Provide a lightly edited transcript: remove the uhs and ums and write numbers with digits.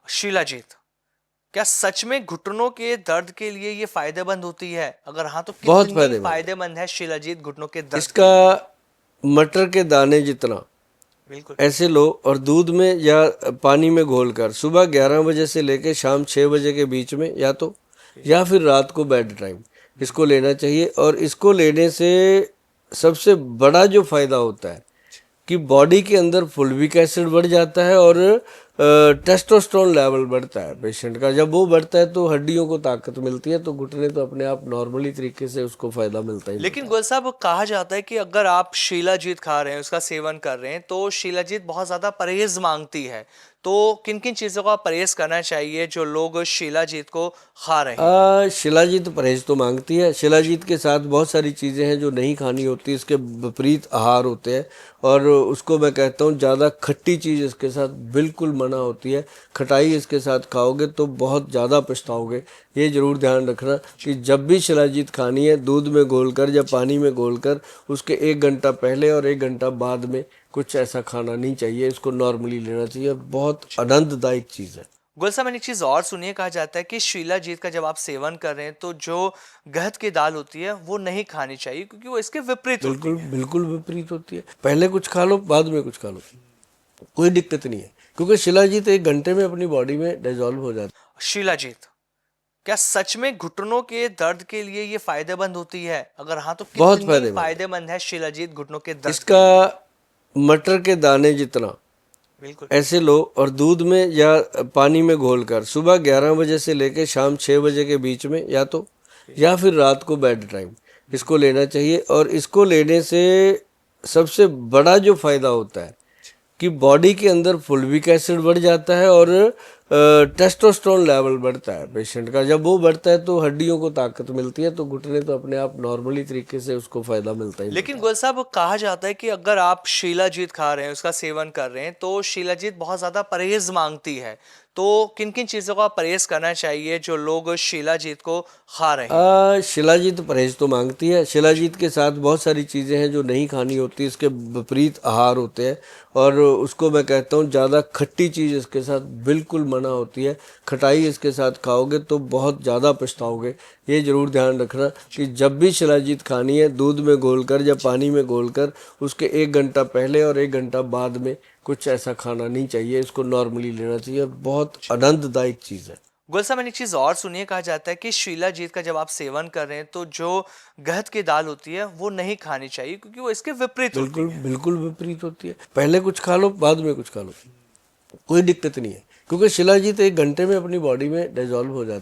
शीलाजीत, क्या सच में घुटनों के दर्द के लिए ये फायदेमंद होती है? अगर हाँ तो बहुत कितनी फायदेमंद है। फायदेमंद है शिलाजीत घुटनों के दर्द के इसका लिए? मटर के दाने जितना बिल्कुल। ऐसे लो और दूध में या पानी में घोलकर सुबह 11 बजे से लेकर शाम 6 बजे के बीच में या फिर रात को बेड टाइम इसको लेना चाहिए। और इसको लेने से सबसे बड़ा जो फायदा होता है कि बॉडी के अंदर फुल्विक एसिड बढ़ जाता है और टेस्टोस्टेरोन लेवल बढ़ता है पेशेंट का। जब वो बढ़ता है तो हड्डियों को ताकत मिलती है, तो घुटने तो अपने आप नॉर्मली तरीके से उसको फायदा मिलता ही लेकिन मिलता है। गोयल साहब, कहा जाता है कि अगर आप शिलाजीत खा रहे हैं, उसका सेवन कर रहे हैं, तो शिलाजीत बहुत ज्यादा परहेज मांगती है। तो किन किन चीजों का परहेज करना चाहिए जो लोग शिलाजीत को खा रहे हैं? शिलाजीत परहेज तो मांगती है। शिलाजीत के साथ बहुत सारी चीज़ें हैं जो नहीं खानी होती, इसके विपरीत आहार होते हैं। और उसको मैं कहता हूँ ज़्यादा खट्टी चीज़ इसके साथ बिल्कुल मना होती है। खटाई इसके साथ खाओगे तो बहुत ज़्यादा पछताओगे। ये ज़रूर ध्यान रखना कि जब भी शिलाजीत खानी है, दूध में घोलकर या पानी में घोलकर उसके 1 घंटा पहले और 1 घंटा बाद में कुछ ऐसा खाना नहीं चाहिए। इसको नॉर्मली लेना चाहिए। बहुत आनंददायक चीज़ है। गोयल साहब, मैंने एक चीज और सुनी है, कहा जाता है कि शिलाजीत का जब आप सेवन कर रहे हैं तो जो गहत की दाल होती है वो नहीं खानी चाहिए, क्योंकि वो इसके विपरीत होती बिल्कुल है। बिल्कुल विपरीत होती है। पहले कुछ खा लो, बाद में कुछ खा लो, कोई दिक्कत नहीं है, क्योंकि शिलाजीत 1 घंटे में अपनी बॉडी में डिजॉल्व हो जाती शिलाजीत, क्या सच में घुटनों के दर्द के लिए ये फायदेमंद होती है? अगर हाँ तो है। बहुत कितनी फायदेमंद है। फायदेमंद है शिलाजीत घुटनों के दर्द के इसका लिए? मटर के दाने जितना बिल्कुल। ऐसे लो और दूध में या पानी में घोलकर सुबह 11 बजे से लेकर शाम 6 बजे के बीच में या फिर रात को बेड टाइम इसको लेना चाहिए। और इसको लेने से सबसे बड़ा जो फायदा होता है कि बॉडी के अंदर फुल्विक एसिड बढ़ जाता है और टेस्टोस्टेरोन लेवल बढ़ता है पेशेंट का। जब वो बढ़ता है तो हड्डियों को ताकत मिलती है, तो घुटने तो अपने आप नॉर्मली तरीके से उसको फायदा मिलता ही लेकिन मिलता है। गोयल साहब, कहा जाता है कि अगर आप शिलाजीत खा रहे हैं, उसका सेवन कर रहे हैं, तो शिलाजीत बहुत ज्यादा परहेज मांगती है। तो किन किन चीजों का परहेज करना चाहिए जो लोग शिलाजीत को खा रहे हैं? शिलाजीत परहेज तो मांगती है। शिलाजीत के साथ बहुत सारी चीज़ें हैं जो नहीं खानी होती, इसके विपरीत आहार होते हैं। और उसको मैं कहता हूँ ज़्यादा खट्टी चीज़ इसके साथ बिल्कुल मना होती है। खटाई इसके साथ खाओगे तो बहुत ज़्यादा पछताओगे। ये ज़रूर ध्यान रखना कि जब भी शिलाजीत खानी है, दूध में घोलकर या पानी में घोलकर उसके 1 घंटा पहले और 1 घंटा बाद में कुछ ऐसा खाना नहीं चाहिए। इसको नॉर्मली लेना चाहिए। बहुत आनंददायक चीज़ है। गोयल साहब, मैंने एक चीज और सुनी है, कहा जाता है कि शिलाजीत का जब आप सेवन कर रहे हैं तो जो गहत की दाल होती है वो नहीं खानी चाहिए, क्योंकि वो इसके विपरीत होती बिल्कुल है। बिल्कुल विपरीत होती है। पहले कुछ खा लो, बाद में कुछ खा लो, कोई दिक्कत नहीं है, क्योंकि शिलाजीत 1 घंटे में अपनी बॉडी में डिजॉल्व हो जाती है।